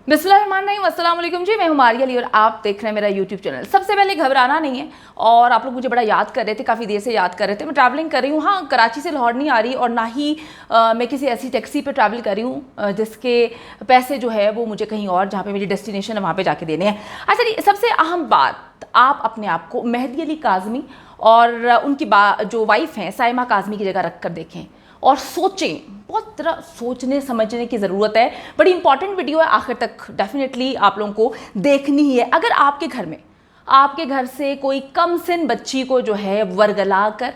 बिस्मिल्लाहिर्रहमानिर्रहीम, अस्सलाम वालेकुम जी। मैं हूं मारिया अली और आप देख रहे हैं मेरा यूट्यूब चैनल। सबसे पहले घबराना नहीं है। और आप लोग मुझे बड़ा याद कर रहे थे, काफ़ी देर से याद कर रहे थे। मैं ट्रैवलिंग कर रही हूँ, हाँ, कराची से लाहौर नहीं आ रही और ना ही मैं किसी ऐसी टैक्सी पे ट्रैवल कर रही हूँ जिसके पैसे जो है वो मुझे कहीं और, जहाँ पे मेरी डेस्टिनेशन है, वहाँ पे जाके देने हैं। अच्छा जी, सबसे अहम बात, आप अपने आप को मेहदी अली काज़मी और उनकी जो वाइफ हैं साइमा काज़मी की जगह रख कर देखें और सोचें। बहुत तरह सोचने समझने की ज़रूरत है। बड़ी इंपॉर्टेंट वीडियो है, आखिर तक डेफिनेटली आप लोगों को देखनी ही है। अगर आपके घर में, आपके घर से कोई कम सिन बच्ची को जो है वर्गला कर,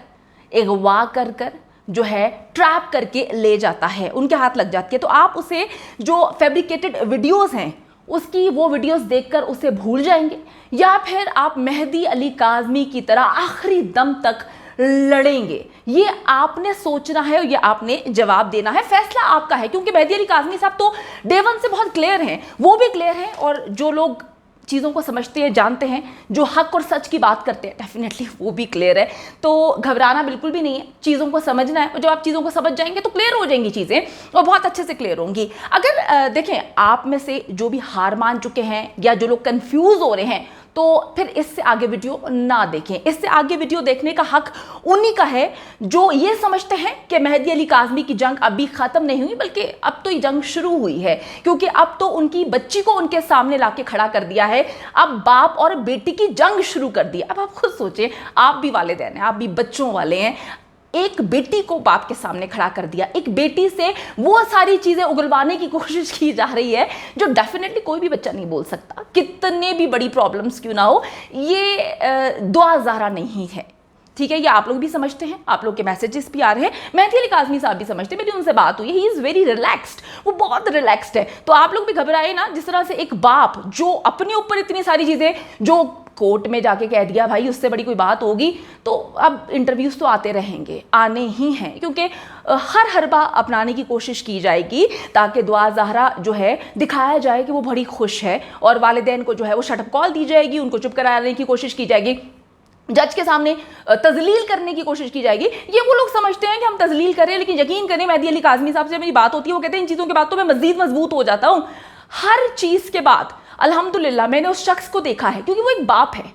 अगवा कर कर जो है ट्रैप करके ले जाता है, उनके हाथ लग जाती है, तो आप उसे जो फैब्रिकेटेड वीडियोस हैं उसकी वो वीडियोस देखकर उसे भूल जाएंगे, या फिर आप मेहदी अली काज़मी की तरह आखिरी दम तक लड़ेंगे? ये आपने सोचना है और ये आपने जवाब देना है। फैसला आपका है, क्योंकि मेहदी अली काज़मी साहब तो डे वन से बहुत क्लियर हैं, वो भी क्लियर हैं। और जो लोग चीज़ों को समझते हैं, जानते हैं, जो हक और सच की बात करते हैं, डेफिनेटली वो भी क्लियर है। तो घबराना बिल्कुल भी नहीं है, चीज़ों को समझना है। और जब आप चीज़ों को समझ जाएंगे तो क्लियर हो जाएंगी चीज़ें, और बहुत अच्छे से क्लियर होंगी। अगर देखें, आप में से जो भी हार मान चुके हैं या जो लोग कंफ्यूज हो रहे हैं, तो फिर इससे आगे वीडियो ना देखें। इससे आगे वीडियो देखने का हक उन्हीं का है जो ये समझते हैं कि मेहदी अली काज़मी की जंग अभी ख़त्म नहीं हुई, बल्कि अब तो ये जंग शुरू हुई है, क्योंकि अब तो उनकी बच्ची को उनके सामने लाके खड़ा कर दिया है। अब बाप और बेटी की जंग शुरू कर दी। अब आप खुद सोचें, आप भी वालिदैन हैं, आप भी बच्चों वाले हैं। एक बेटी को बाप के सामने खड़ा कर दिया, एक बेटी से वो सारी चीजें उगलवाने की कोशिश की जा रही है जो डेफिनेटली कोई भी बच्चा नहीं बोल सकता, कितने भी बड़ी प्रॉब्लम्स क्यों ना हो। ये दुआ ज़ारा नहीं है, ठीक है? ये आप लोग भी समझते हैं, आप लोग के मैसेजेस भी आ रहे हैं, मेहदी अली काज़मी साहब भी समझते हैं, मेरी उनसे बात हुई, ही इज़ वेरी रिलैक्स्ड, वो बहुत रिलैक्स्ड है। तो आप लोग भी घबराए ना। जिस तरह से एक बाप जो अपने ऊपर इतनी सारी चीज़ें, जो कोर्ट में जाके कह दिया, भाई उससे बड़ी कोई बात होगी, तो अब इंटरव्यूज़ तो आते रहेंगे, आने ही हैं, क्योंकि हर हरबा अपनाने की कोशिश की जाएगी ताकि दुआ ज़हरा जो है दिखाया जाए कि वो बड़ी खुश है, और वालिदैन को जो है वो शटअप कॉल दी जाएगी, उनको चुप कराने की कोशिश की जाएगी, जज के सामने तजलील करने की कोशिश की जाएगी। ये वो लोग समझते हैं कि हम तजलील करें, लेकिन यकीन करें, मेहदी अली काज़मी साहब से मेरी बात होती है, वो कहते हैं इन चीज़ों के बाद तो मैं मज़ीद मजबूत हो जाता हूँ। हर चीज़ के बाद अल्हम्दुलिल्लाह मैंने उस शख्स को देखा है, क्योंकि वो एक बाप है,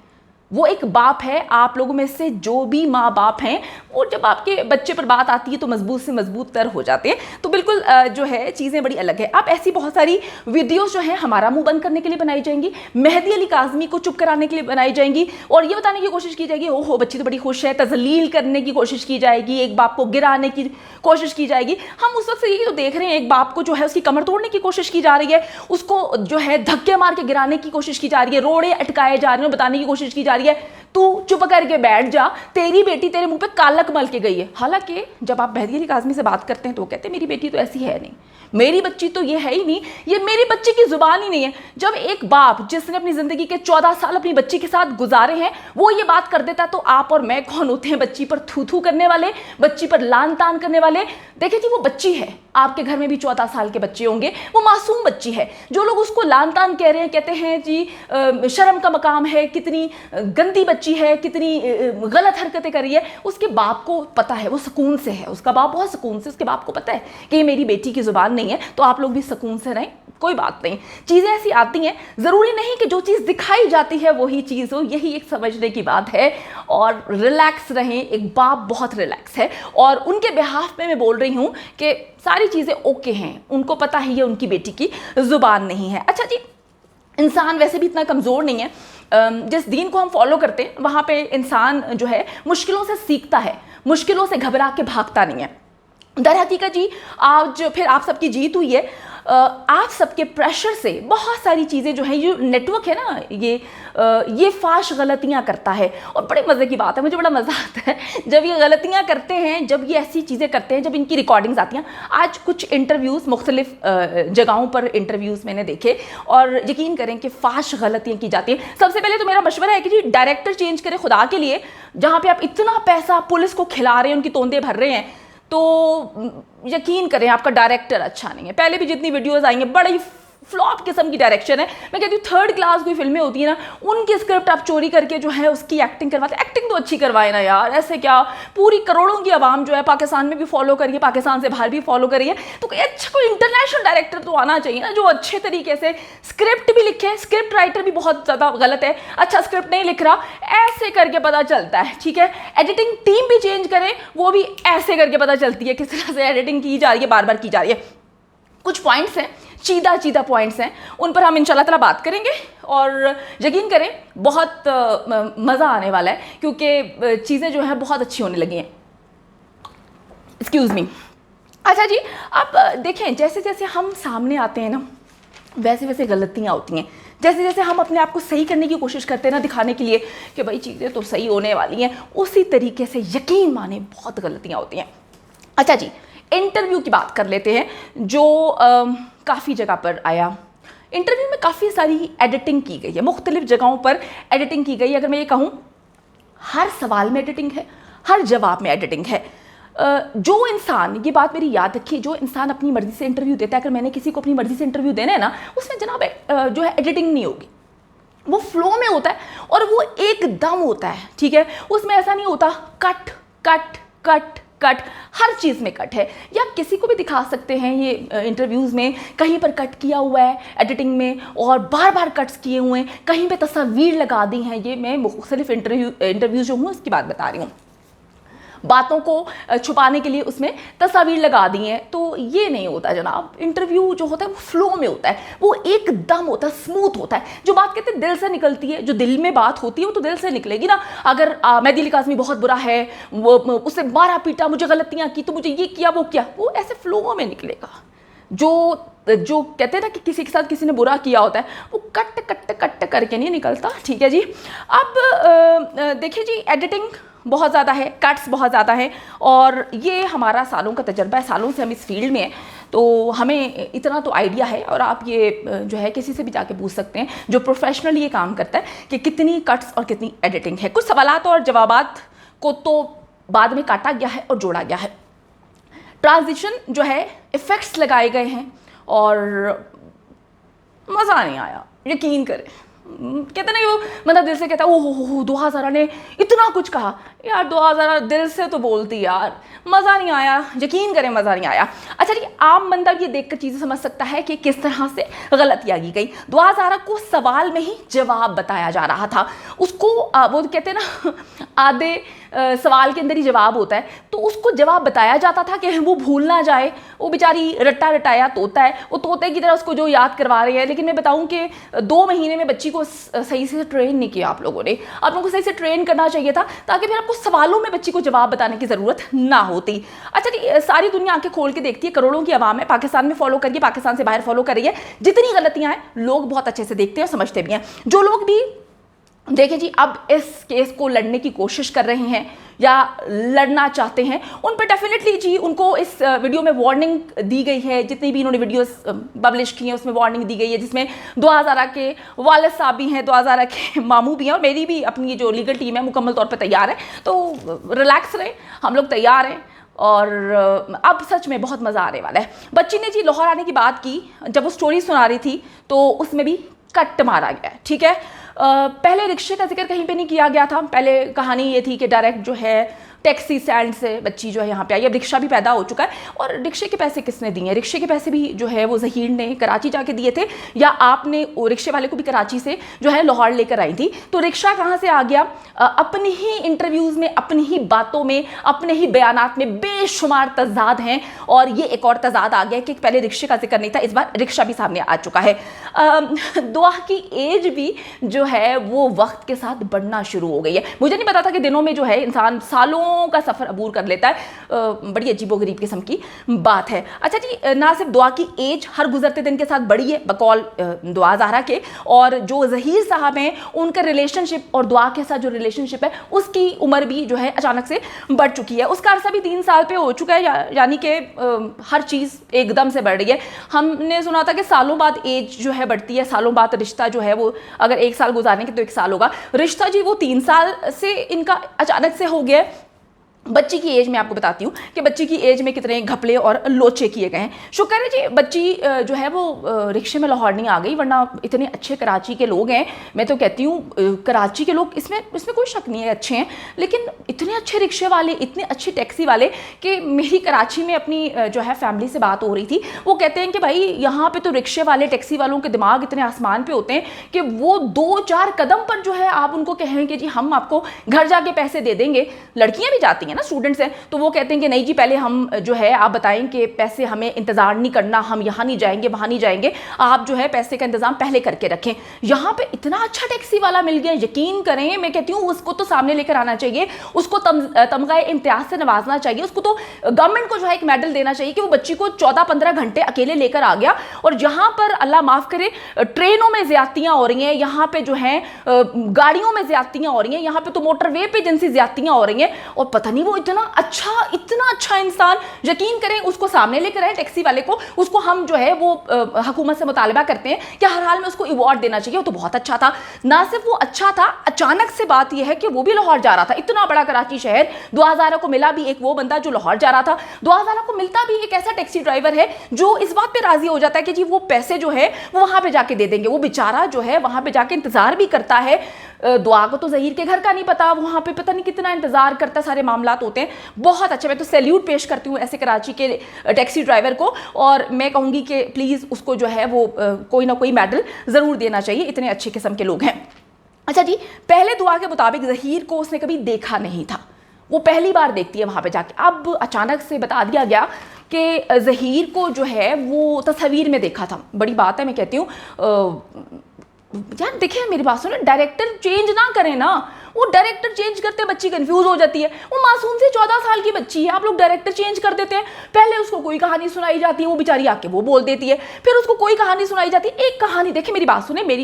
वो एक बाप है। आप लोगों में से जो भी माँ बाप हैं, वो जब आपके बच्चे पर बात आती है तो मजबूत से मजबूत तर हो जाते हैं। तो बिल्कुल जो है चीज़ें बड़ी अलग है। अब ऐसी बहुत सारी वीडियोस जो है हमारा मुंह बंद करने के लिए बनाई जाएंगी, मेहदी अली काज़मी को चुप कराने के लिए बनाई जाएंगी, और ये बताने की कोशिश की जाएगी ओहो बच्ची तो बड़ी खुश है, तजलील करने की कोशिश की जाएगी, एक बाप को गिराने की कोशिश की जाएगी। हम उस वक्त से ये तो देख रहे हैं, एक बाप को जो है उसकी कमर तोड़ने की कोशिश की जा रही है, उसको जो है धक्के मार के गिराने की कोशिश की जा रही है, रोड़े अटकाए जा रहे हैं, बताने की कोशिश की जा रही है तू चुप करके बैठ जा, तेरी बेटी तेरे मुंह पे कालक मल के गई है। हालांकि जब आप मेहदी अली काज़मी से बात करते हैं तो वो कहते हैं मेरी बेटी तो ऐसी है नहीं, मेरी बच्ची तो ये है ही नहीं, ये मेरी बच्ची की जुबान ही नहीं है। जब एक बाप जिसने अपनी जिंदगी के 14 साल अपनी बच्ची के साथ गुजारे हैं, वो ये बात कर देता, तो आप और मैं कौन होते हैं बच्ची पर थू थू करने वाले, बच्ची पर लान तान करने वाले? देखिए जी, वो बच्ची है, आपके घर में भी 14 साल के बच्चे होंगे, वो मासूम बच्ची है। जो लोग उसको लान तान कह रहे हैं, कहते हैं जी शर्म का मकाम है, कितनी गंदी बच्ची है, कितनी गलत हरकतें कर रही है, उसके बाप को पता है, वो सुकून से है, उसका बाप बहुत सुकून से, उसके बाप को पता है कि ये मेरी बेटी की जुबान नहीं है। तो आप लोग भी सुकून से रहें, कोई बात नहीं। चीज़ें ऐसी आती हैं, ज़रूरी नहीं कि जो चीज़ दिखाई जाती है वही चीज़ हो, यही एक समझने की बात है। और रिलैक्स रहें, एक बाप बहुत रिलैक्स है, और उनके बिहाफ में मैं बोल रही हूँ कि सारी चीज़ें ओके हैं, उनको पता है ये उनकी बेटी की ज़ुबान नहीं है। अच्छा जी, इंसान वैसे भी इतना कमज़ोर नहीं है। जिस दीन को हम फॉलो करते हैं वहाँ पे इंसान जो है मुश्किलों से सीखता है, मुश्किलों से घबरा के भागता नहीं है। दर हकीकत जी, आज फिर आप सबकी जीत हुई है। आप सबके प्रेशर से बहुत सारी चीज़ें जो है, ये नेटवर्क है ना, ये फाश गलतियाँ करता है, और बड़े मज़े की बात है, मुझे बड़ा मज़ा आता है जब ये गलतियाँ करते हैं, जब ये ऐसी चीज़ें करते हैं, जब इनकी रिकॉर्डिंग्स आती हैं। आज कुछ इंटरव्यूज़ मुख्तलिफ जगहों पर इंटरव्यूज़ मैंने देखे, और यकीन करें कि फाश गलतियाँ की जाती हैं। सबसे पहले तो मेरा मशवरा है कि जी डायरेक्टर चेंज करें खुदा के लिए। जहाँ पर आप इतना पैसा पुलिस को खिला रहे हैं, उनकी तोंदे भर रहे हैं, तो यकीन करें आपका डायरेक्टर अच्छा नहीं है। पहले भी जितनी वीडियोस आई हैं बड़ी फ्लॉप किस्म की डायरेक्शन है। मैं कहती हूँ थर्ड क्लास कोई फिल्में होती है ना, उनकी स्क्रिप्ट आप चोरी करके जो है उसकी एक्टिंग करवाते। एक्टिंग तो अच्छी करवाए ना यार, ऐसे क्या। पूरी करोड़ों की आवाम जो है पाकिस्तान में भी फॉलो करिए, पाकिस्तान से बाहर भी फॉलो करिए, तो कोई अच्छा कोई इंटरनेशनल डायरेक्टर तो आना चाहिए ना, जो अच्छे तरीके से स्क्रिप्ट भी लिखे। स्क्रिप्ट राइटर भी बहुत ज़्यादा गलत है, अच्छा स्क्रिप्ट नहीं लिख रहा, ऐसे करके पता चलता है, ठीक है। एडिटिंग टीम भी चेंज करें, वो भी ऐसे करके पता चलती है किस तरह से एडिटिंग की जा रही है, बार बार की जा रही है। कुछ पॉइंट्स हैं, चीदा पॉइंट्स हैं, उन पर हम इंशाल्लाह ताला बात करेंगे और यकीन करें बहुत मज़ा आने वाला है, क्योंकि चीज़ें जो है बहुत अच्छी होने लगी हैं। Excuse me. अच्छा जी, आप देखें जैसे जैसे हम सामने आते हैं ना, वैसे वैसे गलतियाँ होती हैं। जैसे जैसे हम अपने आप को सही करने की कोशिश करते हैं ना, दिखाने के लिए कि भाई चीज़ें तो सही होने वाली हैं, उसी तरीके से यकीन माने बहुत गलतियाँ होती हैं। अच्छा जी, इंटरव्यू की बात कर लेते हैं, जो काफ़ी जगह पर आया। इंटरव्यू में काफ़ी सारी एडिटिंग की गई है, मुख्तलिफ जगहों पर एडिटिंग की गई है। अगर मैं ये कहूँ, हर सवाल में एडिटिंग है, हर जवाब में एडिटिंग है। जो इंसान, ये बात मेरी याद रखिए, जो इंसान अपनी मर्ज़ी से इंटरव्यू देता है, अगर मैंने किसी को अपनी मर्ज़ी से इंटरव्यू देना है ना, उसमें जनाब जो है एडिटिंग नहीं होगी, वो फ्लो में होता है और वो एकदम होता है, ठीक है। उसमें ऐसा नहीं होता कट कट कट कट, हर चीज़ में कट है। या किसी को भी दिखा सकते हैं ये इंटरव्यूज़ में, कहीं पर कट किया हुआ है एडिटिंग में और बार बार कट्स किए हुए हैं, कहीं पे तस्वीर लगा दी हैं। ये मैं मुख्तलिफ इंटरव्यूज़ जो हूँ उसकी बात बता रही हूँ। बातों को छुपाने के लिए उसमें तस्वीर लगा दी हैं, तो ये नहीं होता जनाब। इंटरव्यू जो होता है वो फ्लो में होता है, वो एकदम होता है, स्मूथ होता है। जो बात कहते हैं दिल से निकलती है, जो दिल में बात होती है वो तो दिल से निकलेगी ना। अगर मेहदी अली काज़मी बहुत बुरा है, वो उससे मारा पीटा, मुझे गलतियाँ की, तो मुझे ये किया वो किया, वो ऐसे फ्लो में निकलेगा। जो कहते हैं ना कि किसी के साथ किसी ने बुरा किया होता है, वो कट कट कट करके नहीं निकलता, ठीक है जी। अब देखिए जी, एडिटिंग बहुत ज़्यादा है, कट्स बहुत ज़्यादा है, और ये हमारा सालों का तजर्बा है, सालों से हम इस फील्ड में हैं, तो हमें इतना तो आइडिया है। और आप ये जो है किसी से भी जाके पूछ सकते हैं जो प्रोफेशनली ये काम करता है कि कितनी कट्स और कितनी एडिटिंग है। कुछ सवालात और जवाबात को तो बाद में काटा गया है और जोड़ा गया है। ट्रांजिशन जो है, इफ़ेक्ट्स लगाए गए हैं और मज़ा नहीं आया, यकीन करें। कहते ना कि वो मतलब दिल से कहता है ओह दुआ ज़रा ने इतना कुछ कहा, यार दुआ ज़रा दिल से तो बोलती यार, मज़ा नहीं आया, यकीन करें मज़ा नहीं आया। अच्छा जी, आम बंदा ये देखकर चीज़ें समझ सकता है कि किस तरह से गलतियाँ की गई। दुआ ज़रा को सवाल में ही जवाब बताया जा रहा था, उसको वो कहते हैं ना आधे सवाल के अंदर ही जवाब होता है, तो उसको जवाब बताया जाता था कि वो भूल ना जाए। वो बेचारी रट्टा रटाया तोता है, वो तोते की तरह उसको जो याद करवा रहे हैं। लेकिन मैं बताऊं कि 2 महीने में बच्ची को सही से ट्रेन नहीं किया आप लोगों ने। आप लोगों को सही से ट्रेन करना चाहिए था, ताकि फिर आपको सवालों में बच्ची को जवाब बताने की ज़रूरत ना होती। अच्छा जी, सारी दुनिया आंखें खोल के देखती है, करोड़ों की आवाम है, पाकिस्तान में फॉलो करिए, पाकिस्तान से बाहर फॉलो कर रही है। जितनी गलतियाँ हैं लोग बहुत अच्छे से देखते हैं और समझते भी हैं। जो लोग भी देखें जी अब इस केस को लड़ने की कोशिश कर रहे हैं या लड़ना चाहते हैं, उन पर डेफिनेटली जी उनको इस वीडियो में वार्निंग दी गई है। जितनी भी इन्होंने वीडियोस पब्लिश की हैं उसमें वार्निंग दी गई है, जिसमें दुआ ज़रा के वालिद साहब भी हैं, दुआ ज़रा के मामू भी हैं, और मेरी भी अपनी जो लीगल टीम है मुकम्मल तौर पर तैयार है। तो रिलैक्स रहें, हम लोग तैयार हैं और अब सच में बहुत मज़ा आने वाला है। बच्ची ने जी लाहौर आने की बात की, जब वो स्टोरी सुना रही थी तो उसमें भी कट मारा गया है, ठीक है। पहले रिक्शे का जिक्र कहीं पे नहीं किया गया था। पहले कहानी ये थी कि डायरेक्ट जो है टैक्सी स्टैंड से बच्ची जो है यहाँ पे आई। अब रिक्शा भी पैदा हो चुका है, और रिक्शे के पैसे किसने दिए हैं? रिक्शे के पैसे भी जो है वो ज़हीर ने कराची जाके दिए थे, या आपने रिक्शे वाले को भी कराची से जो है लाहौर लेकर आई थी। तो रिक्शा कहाँ से आ गया? अपनी ही इंटरव्यूज़ में, अपनी ही बातों में, अपने ही बयानात में बेशुमार तजाद हैं, और ये एक और तजाद आ गया कि पहले रिक्शे का जिक्र नहीं था, इस बार रिक्शा भी सामने आ चुका है। दुआ की एज भी जो है वो वक्त के साथ बढ़ना शुरू हो गई है। मुझे नहीं पता था कि दिनों में जो है इंसान सालों का सफ़र अबूर कर लेता है। बड़ी अजीबोगरीब किस्म की बात है। अच्छा जी, ना सिर्फ दुआ की एज हर गुजरते दिन के साथ बढ़ी है बकौल दुआ ज़हरा के, और जो ज़हीर साहब हैं उनका रिलेशनशिप और दुआ के साथ जो रिलेशनशिप है उसकी उम्र भी जो है अचानक से बढ़ चुकी है। उसका अरसा भी 3 साल पे हो चुका है, यानी कि हर चीज़ एकदम से बढ़ रही है। हमने सुना था कि सालों बाद एज जो है बढ़ती है, सालों बाद रिश्ता जो है वो अगर 1 साल गुजारने के तो 1 साल होगा। रिश्ता जी वो 3 साल से इनका अचानक से हो गया। बच्ची की एज में आपको बताती हूँ कि बच्ची की एज में कितने घपले और लोचे किए गए हैं। शुक्र है जी बच्ची जो है वो रिक्शे में लाहौर नहीं आ गई, वरना इतने अच्छे कराची के लोग हैं। मैं तो कहती हूँ कराची के लोग इसमें कोई शक नहीं है अच्छे हैं, लेकिन इतने अच्छे रिक्शे वाले, इतने अच्छे टैक्सी वाले कि मेरी कराची में अपनी जो है फैमिली से बात हो रही थी। वो कहते हैं कि भाई यहाँ पर तो रिक्शे वाले, टैक्सी वालों के दिमाग इतने आसमान पर होते हैं कि वो 2-4 कदम पर जो है आप उनको कहें कि जी हम आपको घर जाके पैसे दे देंगे। लड़कियाँ भी जाती हैं ना, स्टूडेंट्स हैं, तो वो कहते हैं कि नहीं जी पहले हम जो है आप बताएं कि पैसे हमें इंतजार नहीं करना, हम यहाँ नहीं जाएंगे, वहाँ नहीं जाएंगे, आप जो है पैसे का इंतजाम पहले करके रखें। यहाँ पे इतना अच्छा टैक्सी वाला मिल गया, यकीन करें, मैं कहती हूँ उसको तो सामने लेकर आना चाहिए, उसको तमगा इम्तियाज से नवाजना चाहिए, उसको तो गवर्नमेंट को जो है एक मेडल देना चाहिए कि वो बच्ची को 14-15 घंटे अकेले लेकर आ गया। और यहाँ पर अल्लाह माफ करे ट्रेनों में ज्यादतियां हो रही हैं, यहाँ पे जो है गाड़ियों में ज्यादतियां हो रही हैं, यहाँ पे तो मोटरवे पे जिनसी ज्यादतियां हो रही हैं। और पता नहीं वो इतना अच्छा इंसान, यकीन करें उसको सामने लेकर आए टैक्सी वाले को, उसको हम जो है वो हुकूमत से मुतालबा करते हैं कि हर हाल में उसको अवार्ड देना चाहिए। वो तो बहुत अच्छा था, ना सिर्फ वो अच्छा था, अचानक से बात यह है कि वो भी लाहौर जा रहा था। इतना बड़ा कराची शहर, दुआज़ारा को मिला भी एक वो बंदा जो लाहौर जा रहा था, दुआज़ारा को मिलता भी एक ऐसा टैक्सी ड्राइवर है जो इस बात पे राजी हो जाता है कि जी वो पैसे जो है वो वहां पे जाके दे देंगे। वो बेचारा जो है वहां पे जाके इंतजार भी करता है। दुआ को तो ज़हीर के घर का नहीं पता, वहाँ पे पता नहीं कितना इंतज़ार करता, सारे मामलात होते हैं। बहुत अच्छा, मैं तो सैल्यूट पेश करती हूँ ऐसे कराची के टैक्सी ड्राइवर को, और मैं कहूँगी कि प्लीज़ उसको जो है वो कोई ना कोई मेडल ज़रूर देना चाहिए, इतने अच्छे किस्म के लोग हैं। अच्छा जी, पहले दुआ के मुताबिक ज़हीर को उसने कभी देखा नहीं था, वो पहली बार देखती है वहाँ पे जाके। अब अचानक से बता दिया गया कि ज़हीर को जो है वो तस्वीर में देखा था। बड़ी बात है, मैं कहती हूँ यार देखिए मेरी बात सुनो, डायरेक्टर चेंज ना करें ना, वो डायरेक्टर चेंज करते बच्ची कंफ्यूज हो जाती है। वो मासूम से 14 साल की बच्ची है, आप लोग डायरेक्टर चेंज कर देते हैं। पहले उसको कोई कहानी सुनाई जाती है, वो बेचारी आके वो बोल देती है, फिर उसको कोई कहानी सुनाई जाती है। एक कहानी, देखिए मेरी बात सुने, मेरी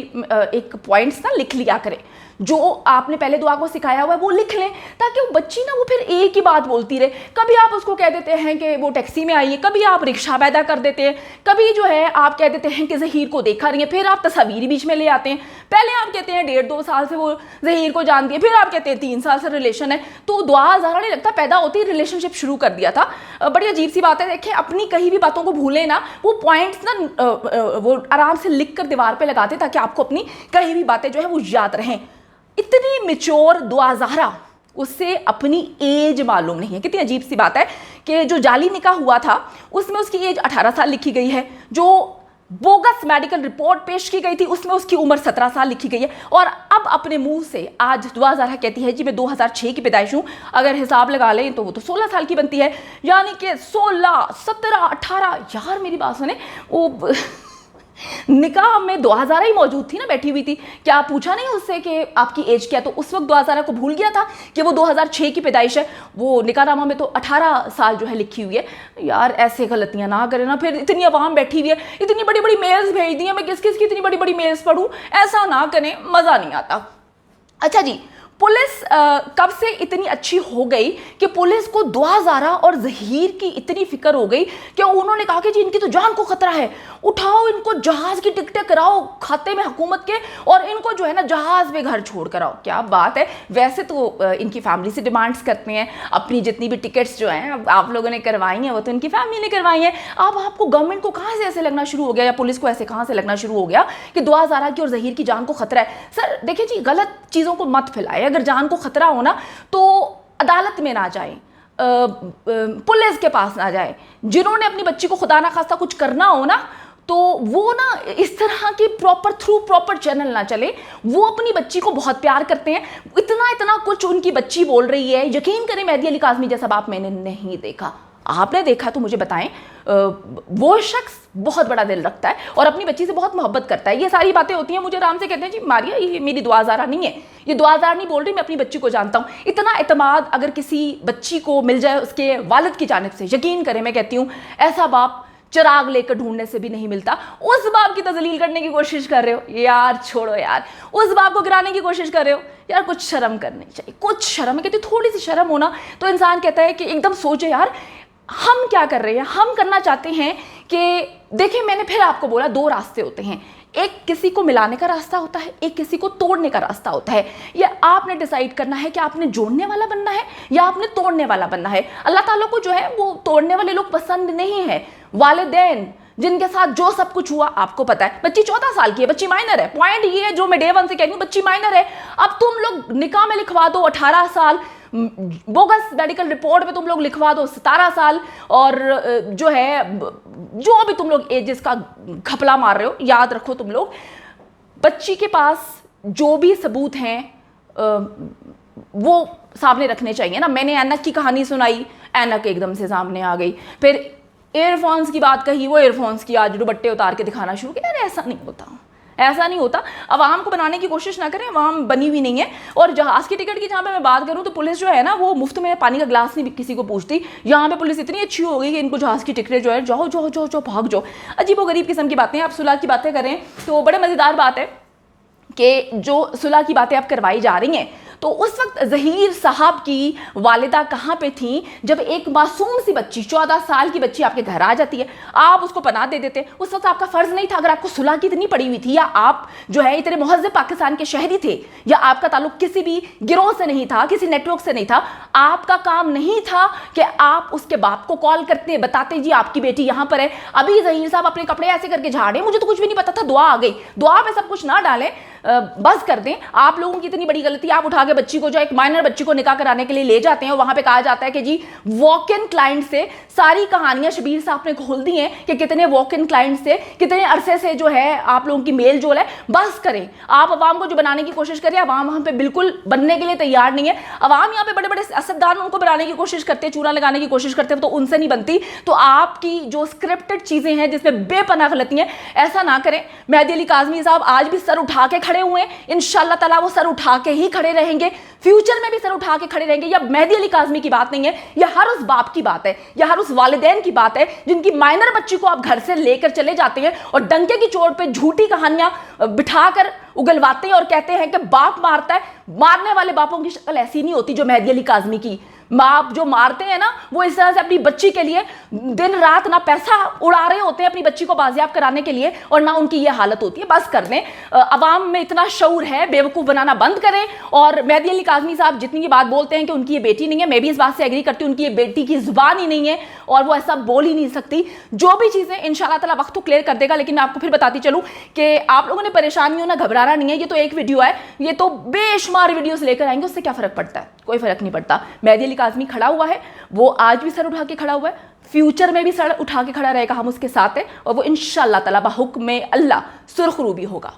एक पॉइंट्स ना लिख लिया करें, जो आपने पहले दुआ को सिखाया हुआ है वो लिख लें, ताकि वो बच्ची ना वो फिर एक ही बात बोलती रहे। कभी आप उसको कह देते हैं कि वो टैक्सी में आई है, कभी आप रिक्शा पैदा कर देते हैं, कभी जो है आप कह देते हैं कि ज़हीर को देखा रही है, फिर आप तस्वीर बीच में ले आते हैं। पहले आप कहते हैं 1.5-2 साल से वो ज़हीर को जानती है, फिर आप कहते हैं 3 साल से रिलेशन है। तो दुआ ज़रा नहीं लगता पैदा होती ही रिलेशनशिप शुरू कर दिया था। बड़ी अजीब सी बात है। देखिए अपनी कहीं भी बातों को भूलें ना, वो पॉइंट्स ना वो आराम से लिख कर दीवार पर लगाते ताकि आपको अपनी कहीं भी बातें जो है वो याद रहें। इतनी मिच्योर दुआज़ारा, उससे अपनी एज मालूम नहीं है। कितनी अजीब सी बात है कि जो जाली निकाह हुआ था उसमें उसकी एज 18 साल लिखी गई है, जो बोगस मेडिकल रिपोर्ट पेश की गई थी उसमें उसकी उम्र 17 साल लिखी गई है। और अब अपने मुंह से आज दुआज़ारा कहती है जी मैं 2006 की पैदाइश हूँ, अगर हिसाब लगा लें तो वो तो 16 साल की बनती है, यानी कि 16, 17, 18। यार मेरी बात सुने, वो निकाह में दुआज़ारा ही मौजूद थी ना, बैठी हुई थी। क्या पूछा नहीं उससे कि आपकी एज क्या? तो उस वक्त दुआज़ारा को भूल गया था कि वो 2006 की पैदाइश है। वो निकाहनामा में तो 18 साल जो है लिखी हुई है। यार ऐसे गलतियां ना करें ना, फिर इतनी आवाम बैठी हुई है, इतनी बड़ी बड़ी मेल्स भेज दी है, मैं किस किस की इतनी बड़ी बड़ी मेल्स पढ़ूँ? ऐसा ना करें, मज़ा नहीं आता। अच्छा जी, पुलिस कब से इतनी अच्छी हो गई कि पुलिस को दुआज़ारा और ज़हीर की इतनी फिक्र हो गई कि उन्होंने कहा कि जी इनकी तो जान को खतरा है, उठाओ इनको, जहाज़ की टिकटें कराओ खाते में हुकूमत के, और इनको जो है ना जहाज़ पे घर छोड़ कर आओ। क्या बात है। वैसे तो इनकी फैमिली से डिमांड्स करते हैं, अपनी जितनी भी टिकट्स जो हैं आप लोगों ने करवाई हैं वो तो इनकी फैमिली ने करवाई हैं। अब आपको गवर्नमेंट को कहाँ से ऐसे लगना शुरू हो गया, या पुलिस को ऐसे कहाँ से लगना शुरू हो गया कि दुआज़ारा की और ज़हीर की जान को खतरा है? सर देखिए जी, गलत चीज़ों को मत फैलाए। अगर जान को खतरा हो ना तो अदालत में ना जाए, पुलिस के पास ना जाए। जिन्होंने अपनी बच्ची को खुदा ना खास्ता कुछ करना हो ना, तो वो ना इस तरह की प्रॉपर चैनल ना चले। वो अपनी बच्ची को बहुत प्यार करते हैं, इतना कुछ उनकी बच्ची बोल रही है। यकीन करें मेहदी अली काज़मी जैसा बाप मैंने नहीं देखा। आपने देखा तो मुझे बताएं। वो शख्स बहुत बड़ा दिल रखता है और अपनी बच्ची से बहुत मोहब्बत करता है। ये सारी बातें होती हैं, मुझे आराम से कहते हैं जी मारिया ये मेरी दुआज़ारा नहीं है, ये दुआज़ारा नहीं बोल रही, मैं अपनी बच्ची को जानता हूँ। इतना एतमाद अगर किसी बच्ची को मिल जाए उसके वालिद की जानिब से, यकीन करें मैं कहती हूँ ऐसा बाप चिराग लेकर ढूंढने से भी नहीं मिलता। उस बाप की तजलील करने की कोशिश कर रहे हो यार, छोड़ो यार। उस बाप को गिराने की कोशिश कर रहे हो यार, कुछ शर्म करनी चाहिए, कुछ शर्म। कहती थोड़ी सी शर्म होना तो इंसान कहता है कि एकदम सोचे यार हम क्या कर रहे हैं। हम करना चाहते हैं कि देखिए, मैंने फिर आपको बोला 2 रास्ते होते हैं। एक किसी को मिलाने का रास्ता होता है, एक किसी को तोड़ने का रास्ता होता है। ये आपने डिसाइड करना है कि आपने जोड़ने वाला बनना है या आपने तोड़ने वाला बनना है। अल्लाह ताला को जो है वो तोड़ने वाले लोग पसंद नहीं है। वालिदैन जिनके साथ जो सब कुछ हुआ आपको पता है, बच्ची 14 साल की है, बच्ची माइनर है। पॉइंट ये है जो मैं डे 1 से कह रही हूँ, बच्ची माइनर है। अब तुम लोग निकाह में लिखवा दो 18 साल, बोगस मेडिकल रिपोर्ट में तुम लोग लिखवा दो 17 साल, और जो है जो भी तुम लोग एजेस का घपला मार रहे हो, याद रखो तुम लोग बच्ची के पास जो भी सबूत हैं वो सामने रखने चाहिए ना। मैंने ऐनक की कहानी सुनाई, ऐनक एकदम से सामने आ गई। फिर एयरफोन्स की बात कही, वो एयरफोन्स की आज दुपट्टे उतार के दिखाना शुरू किया। यार ऐसा नहीं होता, ऐसा नहीं होता। अवाम को बनाने की कोशिश ना करें, अवाम बनी हुई नहीं है। और जहाज़ की टिकट की जहाँ पे मैं बात करूँ तो पुलिस जो है ना वो मुफ्त में पानी का ग्लास नहीं किसी को पूछती। यहाँ पे पुलिस इतनी अच्छी हो गई कि इनको जहाज़ की टिकटें जो है जाओ जाओ जाओ जाओ भाग जाओ। अजीबो गरीब किस्म की बातें। आप सुलह की बातें करें तो बड़े मज़ेदार बात है कि जो सुलह की बातें अब करवाई जा रही हैं, तो उस वक्त ज़हीर साहब की वालिदा कहाँ पे थी जब एक मासूम सी बच्ची 14 साल की बच्ची आपके घर आ जाती है, आप उसको पनाह दे देते। उस वक्त आपका फ़र्ज़ नहीं था, अगर आपको सुलह की इतनी पड़ी हुई थी, या आप जो है इतने मुहज़्ज़ब पाकिस्तान के शहरी थे, या आपका ताल्लुक किसी भी गिरोह से नहीं था, किसी नेटवर्क से नहीं था, आपका काम नहीं था कि आप उसके बाप को कॉल करते बताते जी आपकी बेटी यहाँ पर है। अभी ज़हीर साहब अपने कपड़े ऐसे करके झाड़े, मुझे तो कुछ भी नहीं पता था, दुआ आ गई। दुआ पे सब कुछ ना डालें, बस कर दें। आप लोगों की इतनी बड़ी गलती, आप उठा के बच्ची को, जो एक माइनर बच्ची को निकाह कराने के लिए ले जाते हैं, वहां पे कहा जाता है कि जी वॉक इन क्लाइंट से सारी कहानियां शबीर साहब ने खोल दी हैं कि कितने वॉक इन क्लाइंट से, कितने अरसे से जो है आप लोगों की मेल जोल है। बस करें, आप अवाम को जो बनाने की कोशिश करिए, अवाम वहां पे बिल्कुल बनने के लिए तैयार नहीं है। अवाम यहाँ पे बड़े बड़े सियासतदान उनको बनाने की कोशिश करते हैं, चूना लगाने की कोशिश करते हैं, तो उनसे नहीं बनती। तो आपकी जो स्क्रिप्टेड चीजें हैं जिसमें बेपनाह गलतियां, ऐसा ना करें। मेहदी अली काज़मी साहब आज भी सर उठा के खड़े हुए हैं, इंशाअल्लाह ताला वो सर उठा के ही खड़े रहेंगे, फ्यूचर में भी सर उठा के खड़े रहेंगे। या मेहदी अली काज़मी की बात नहीं है, यह हर उस बाप की बात है, यह हर उस वालिदैन की बात है जिनकी माइनर बच्ची को आप घर से लेकर चले जाते हैं और डंके की चोट पे झूठी कहानियां बिठाकर उगलवाते हैं और कहते हैं कि बाप मारता है। मारने वाले बापों की शक्ल ऐसी नहीं होती जो मेहदी अली काज़मी की। बाप जो मारते हैं ना वो इस तरह से अपनी बच्ची के लिए दिन रात ना पैसा उड़ा रहे होते हैं अपनी बच्ची को बाजियाब कराने के लिए, और ना उनकी ये हालत होती है। बस कर दें, अवाम में इतना शऊर है, बेवकूफ़ बनाना बंद करें। और मेहदी अली काज़मी साहब जितनी ये बात बोलते हैं कि उनकी ये बेटी नहीं है, मैं भी इस बात से एग्री करती हूँ, उनकी ये बेटी की जुबान ही नहीं है और वो ऐसा बोल ही नहीं सकती। जो भी चीज़ें इंशाअल्लाह ताला वक्त तो क्लियर कर देगा। लेकिन मैं आपको फिर बताती चलूँ कि आप लोगों ने परेशानियों ना घबराना नहीं है। ये तो एक वीडियो है, ये तो बेशुमार वीडियोस लेकर आएंगे, उससे क्या फ़र्क पड़ता है? कोई फ़र्क नहीं पड़ता। मेहदी अली काज़मी खड़ा हुआ है, वो आज भी सर उठा के खड़ा हुआ है, फ्यूचर में भी सर उठा के खड़ा रहेगा, हम उसके साथ हैं, और वो इंशाअल्लाह ताला बहुक्म अल्लाह सुरखरू भी होगा।